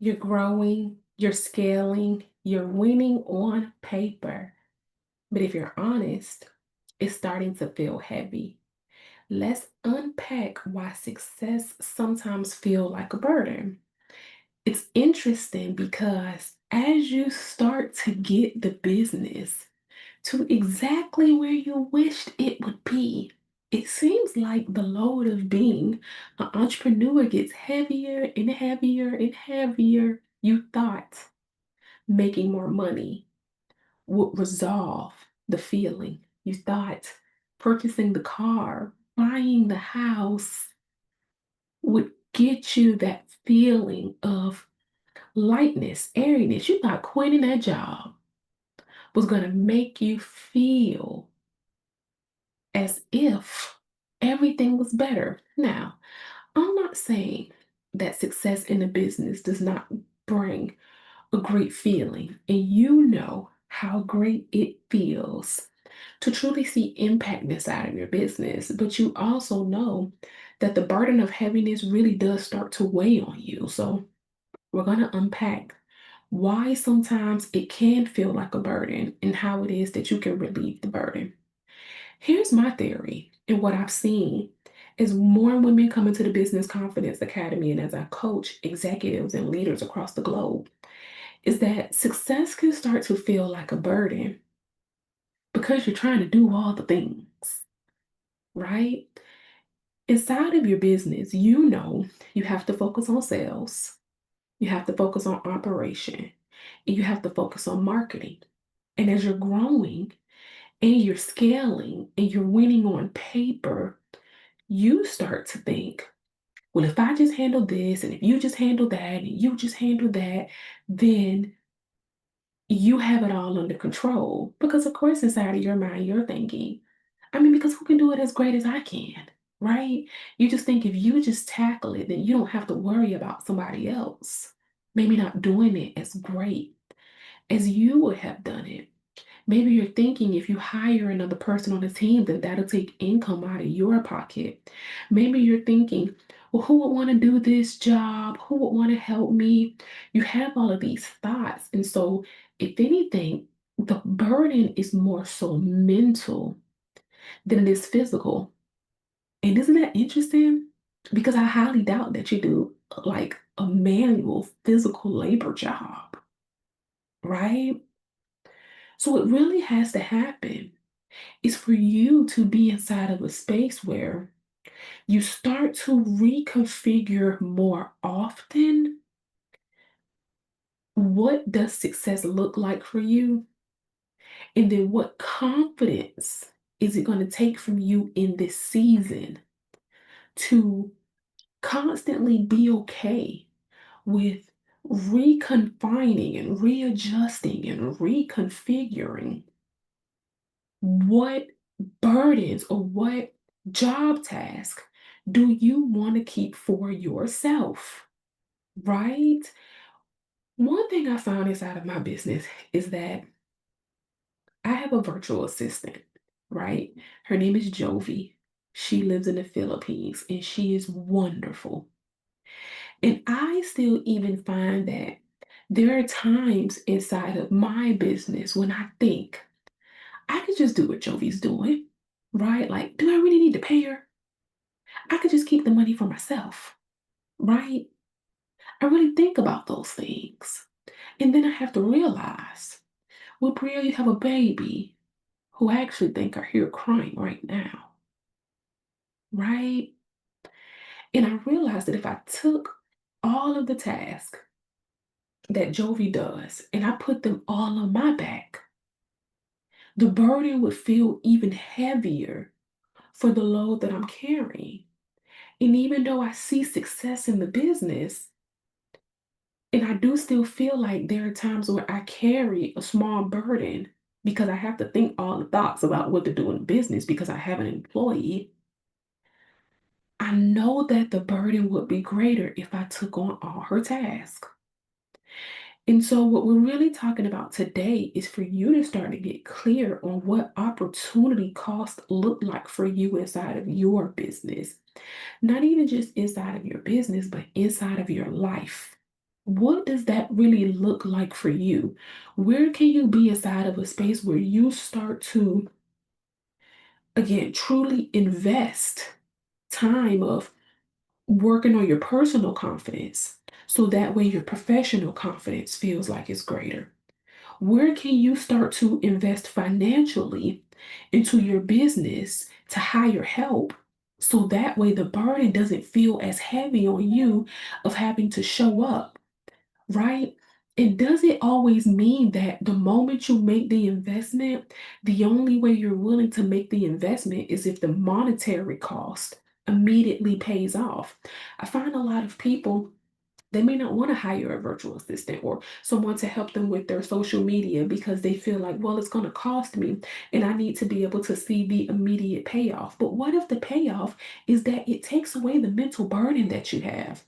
You're growing, you're scaling, you're winning on paper. But if you're honest, it's starting to feel heavy. Let's unpack why success sometimes feel like a burden. It's interesting because as you start to get the business to exactly where you wished it would be, it seems like the load of being an entrepreneur gets heavier and heavier and heavier. You thought making more money would resolve the feeling. You thought purchasing the car, buying the house would get you that feeling of lightness, airiness. You thought quitting that job was going to make you feel as if everything was better. Now, I'm not saying that success in a business does not bring a great feeling, and you know how great it feels to truly see impact inside of your business, but you also know that the burden of heaviness really does start to weigh on you. So, we're going to unpack why sometimes it can feel like a burden and how it is that you can relieve the burden. Here's my theory and what I've seen as more women come into the Business Confidence Academy and as I coach executives and leaders across the globe is that success can start to feel like a burden because you're trying to do all the things, right? Inside of your business, you know you have to focus on sales, you have to focus on operation, and you have to focus on marketing. And as you're growing and you're scaling and you're winning on paper, you start to think, well, if I just handle this, and if you just handle that, and you just handle that, then you have it all under control. Because, of course, inside of your mind, you're thinking, I mean, because who can do it as great as I can, right? You just think if you just tackle it, then you don't have to worry about somebody else maybe not doing it as great as you would have done it. Maybe you're thinking if you hire another person on the team, that that'll take income out of your pocket. Maybe you're thinking, well, who would want to do this job? Who would want to help me? You have all of these thoughts. And so, if anything, the burden is more so mental than it is physical. And isn't that interesting? Because I highly doubt that you do like a manual physical labor job, right? So it really has to happen is for you to be inside of a space where you start to reconfigure more often what does success look like for you, and then what confidence is it going to take from you in this season to constantly be okay with reconfining and readjusting and reconfiguring what burdens or what job task do you want to keep for yourself, right? One thing I found inside of my business is that I have a virtual assistant, right? Her name is Jovi. She lives in the Philippines and she is wonderful. And I still even find that there are times inside of my business when I think I could just do what Jovi's doing, right? Like, do I really need to pay her? I could just keep the money for myself, right? I really think about those things. And then I have to realize, well, Bria, you have a baby who I actually think are here crying right now, right? And I realized that if I took all of the tasks that Jovi does and I put them all on my back, the burden would feel even heavier for the load that I'm carrying. And even though I see success in the business, and I do still feel like there are times where I carry a small burden because I have to think all the thoughts about what to do in business because I have an employee. I know that the burden would be greater if I took on all her tasks. And so, what we're really talking about today is for you to start to get clear on what opportunity cost look like for you inside of your business. Not even just inside of your business, but inside of your life. What does that really look like for you? Where can you be inside of a space where you start to, again, truly invest time of working on your personal confidence so that way your professional confidence feels like it's greater? Where can you start to invest financially into your business to hire help so that way the burden doesn't feel as heavy on you of having to show up, right? And does it always mean that the moment you make the investment, the only way you're willing to make the investment is if the monetary cost immediately pays off? I find a lot of people, they may not want to hire a virtual assistant or someone to help them with their social media because they feel like, well, it's going to cost me and I need to be able to see the immediate payoff. But what if the payoff is that it takes away the mental burden that you have?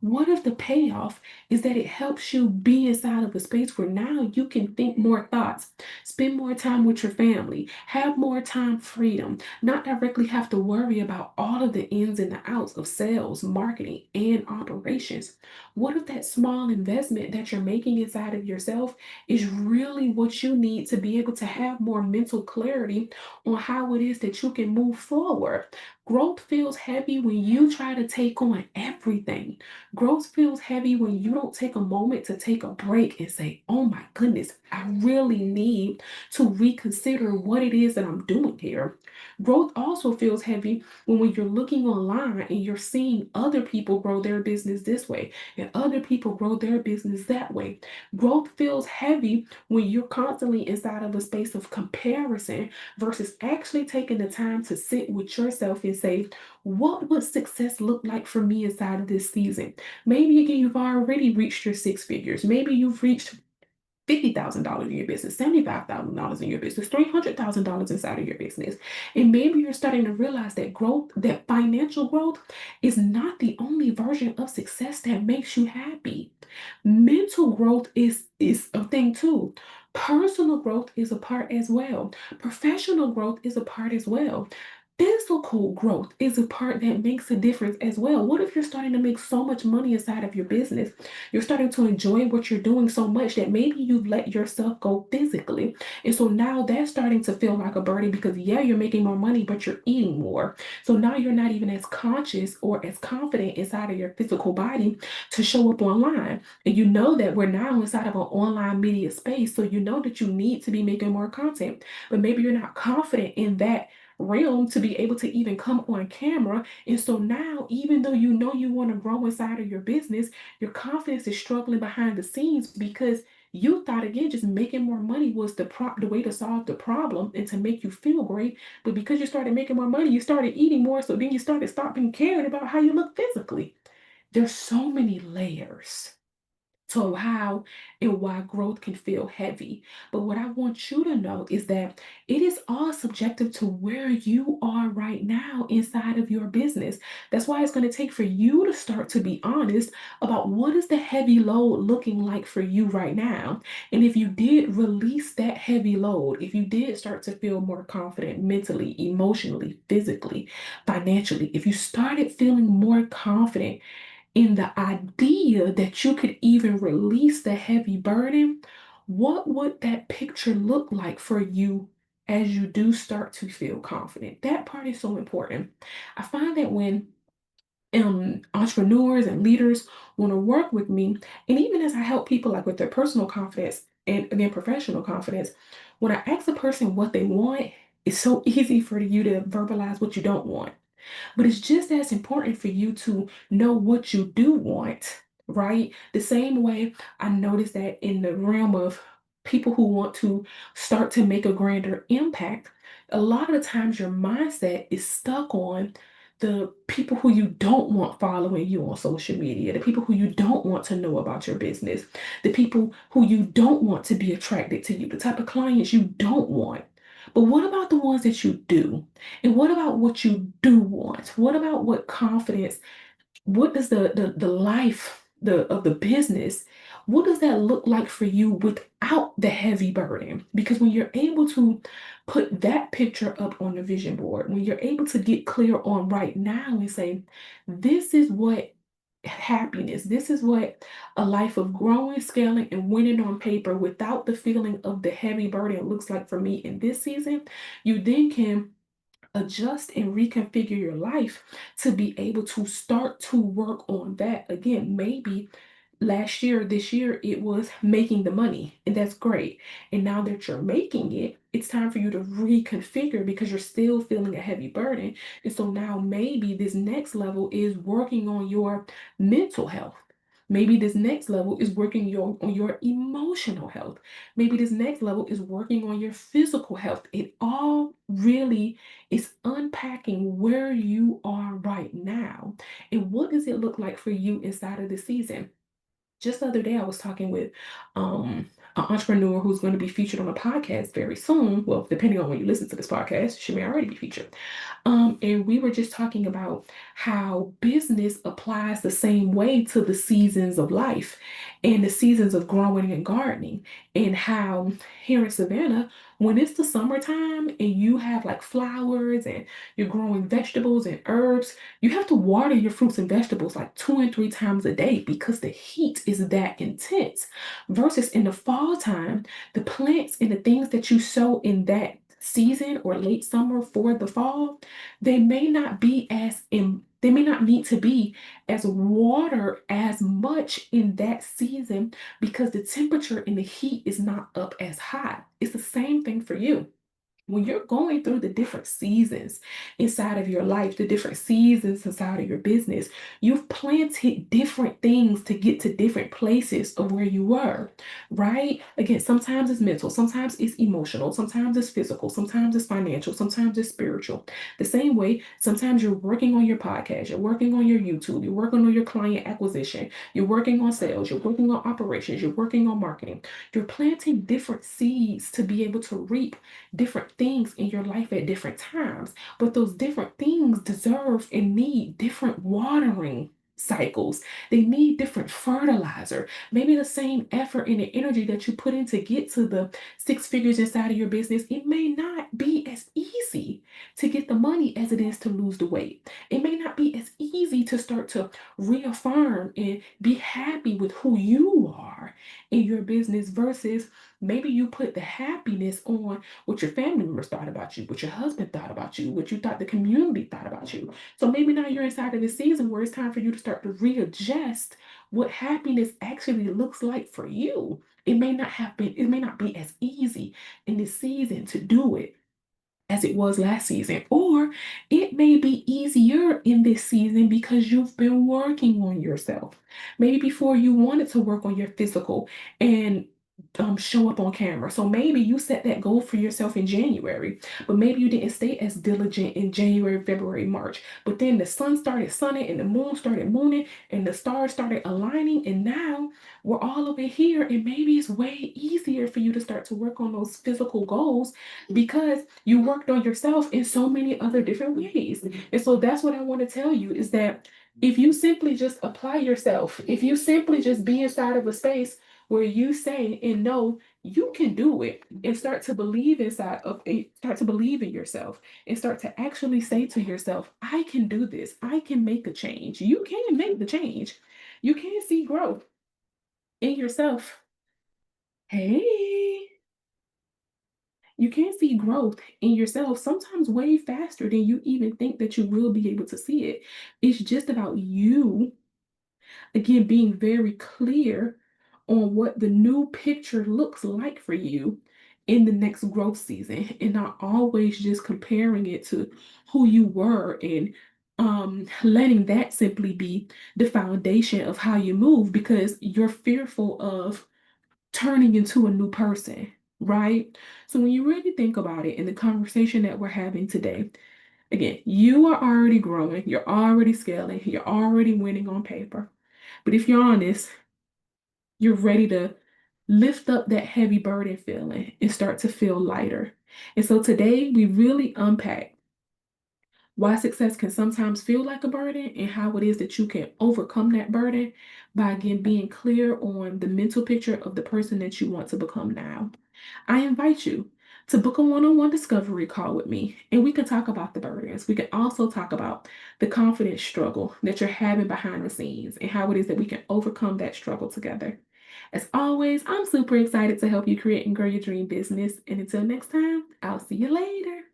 What if the payoff is that it helps you be inside of a space where now you can think more thoughts, spend more time with your family, have more time freedom, not directly have to worry about all of the ins and the outs of sales, marketing, and operations? What if that small investment that you're making inside of yourself is really what you need to be able to have more mental clarity on how it is that you can move forward? Growth feels heavy when you try to take on everything. Growth feels heavy when you don't take a moment to take a break and say, oh my goodness, I really need to reconsider what it is that I'm doing here. Growth also feels heavy when you're looking online and you're seeing other people grow their business this way and other people grow their business that way. Growth feels heavy when you're constantly inside of a space of comparison versus actually taking the time to sit with yourself and say, what would success look like for me inside of this season? Maybe again, you've already reached your six figures. Maybe you've reached $50,000 in your business, $75,000 in your business, $300,000 inside of your business. And maybe you're starting to realize that growth, that financial growth, is not the only version of success that makes you happy. Mental growth is a thing too. Personal growth is a part as well. Professional growth is a part as well. Physical growth is a part that makes a difference as well. What if you're starting to make so much money inside of your business? You're starting to enjoy what you're doing so much that maybe you've let yourself go physically. And so now that's starting to feel like a burden because, yeah, you're making more money, but you're eating more. So now you're not even as conscious or as confident inside of your physical body to show up online. And you know that we're now inside of an online media space. So you know that you need to be making more content, but maybe you're not confident in that realm to be able to even come on camera. And so now, even though you know you want to grow inside of your business, your confidence is struggling behind the scenes because you thought again just making more money was the way to solve the problem and to make you feel great. But because you started making more money, you started eating more. So then you started stopping caring about how you look physically. There's so many layers to how and why growth can feel heavy. But what I want you to know is that it is all subjective to where you are right now inside of your business. That's why it's going to take for you to start to be honest about what is the heavy load looking like for you right now. And if you did release that heavy load, if you did start to feel more confident mentally, emotionally, physically, financially, if you started feeling more confident in the idea that you could even release the heavy burden, what would that picture look like for you as you do start to feel confident? That part is so important. I find that when entrepreneurs and leaders want to work with me, and even as I help people like with their personal confidence and again professional confidence, when I ask a person what they want, it's so easy for you to verbalize what you don't want. But it's just as important for you to know what you do want, right? The same way I noticed that in the realm of people who want to start to make a grander impact, a lot of the times your mindset is stuck on the people who you don't want following you on social media, the people who you don't want to know about your business, the people who you don't want to be attracted to you, the type of clients you don't want. But what about the ones that you do? And what about what you do want? What about what confidence? What does the life of the business? What does that look like for you without the heavy burden? Because when you're able to put that picture up on the vision board, when you're able to get clear on right now and say, this is what happiness. This is what a life of growing, scaling, and winning on paper without the feeling of the heavy burden looks like for me in this season. You then can adjust and reconfigure your life to be able to start to work on that. Again, maybe last year, this year, it was making the money, and that's great. And now that you're making it, it's time for you to reconfigure because you're still feeling a heavy burden. And so now maybe this next level is working on your mental health. Maybe this next level is working on your emotional health. Maybe this next level is working on your physical health. It all really is unpacking where you are right now and what does it look like for you inside of the season. Just the other day, I was talking with an entrepreneur who's going to be featured on a podcast very soon. Well, depending on when you listen to this podcast, she may already be featured. And we were just talking about how business applies the same way to the seasons of life and the seasons of growing and gardening, and how here in Savannah, when it's the summertime and you have like flowers and you're growing vegetables and herbs, you have to water your fruits and vegetables like 2 and 3 times a day because the heat is that intense. Versus in the fall time, the plants and the things that you sow in that season or late summer for the fall, they may not need to be as water as much in that season because the temperature and the heat is not up as high. It's the same thing for you when you're going through the different seasons inside of your life, the different seasons inside of your business, you've planted different things to get to different places of where you were, right? Again, sometimes it's mental, sometimes it's emotional, sometimes it's physical, sometimes it's financial, sometimes it's spiritual. The same way, sometimes you're working on your podcast, you're working on your YouTube, you're working on your client acquisition, you're working on sales, you're working on operations, you're working on marketing. You're planting different seeds to be able to reap different things in your life at different times, but those different things deserve and need different watering cycles. They need different fertilizer. Maybe the same effort and the energy that you put in to get to the 6 figures inside of your business, it may not be as easy to get the money as it is to lose the weight. It may not be as easy to start to reaffirm and be happy with who you are in your business versus maybe you put the happiness on what your family members thought about you, what your husband thought about you, what you thought the community thought about you. So maybe now you're inside of this season where it's time for you to start to readjust what happiness actually looks like for you. It may not be as easy in this season to do it as it was last season, or it may be easier in this season because you've been working on yourself. Maybe before you wanted to work on your physical and show up on camera. So maybe you set that goal for yourself in January, but maybe you didn't stay as diligent in January, February, March. But then the sun started sunning and the moon started mooning and the stars started aligning, and now we're all over here. And maybe it's way easier for you to start to work on those physical goals because you worked on yourself in so many other different ways. And so that's what I want to tell you is that if you simply just apply yourself, if you simply just be inside of a space where you say and know you can do it and start to believe in yourself and start to actually say to yourself, I can do this. I can make a change. You can make the change. You can see growth in yourself. Hey. You can see growth in yourself sometimes way faster than you even think that you will be able to see it. It's just about you, again, being very clear on what the new picture looks like for you in the next growth season and not always just comparing it to who you were and letting that simply be the foundation of how you move because you're fearful of turning into a new person, right? So when you really think about it in the conversation that we're having today, again, you are already growing, you're already scaling, you're already winning on paper. But if you're honest, you're ready to lift up that heavy burden feeling and start to feel lighter. And so today we really unpack why success can sometimes feel like a burden and how it is that you can overcome that burden by again being clear on the mental picture of the person that you want to become now. I invite you to book a one-on-one discovery call with me, and we can talk about the barriers. We can also talk about the confidence struggle that you're having behind the scenes and how it is that we can overcome that struggle together. As always, I'm super excited to help you create and grow your dream business. And until next time, I'll see you later.